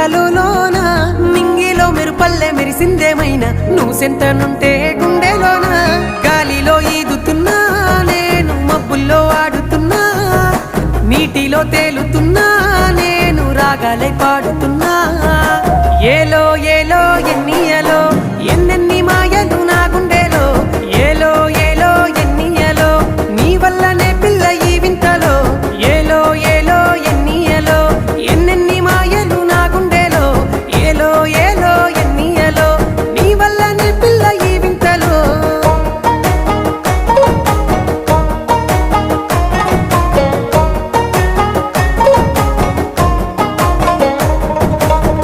కలలోన మింగిలో మెరుపల్లె మెరిసిందేమైనా నువ్వు సెంటనుంటే గుండెలోన గాలిలో ఈదుతున్నా నేను మబ్బుల్లో ఆడుతున్నా నీటిలో తేలుతున్నా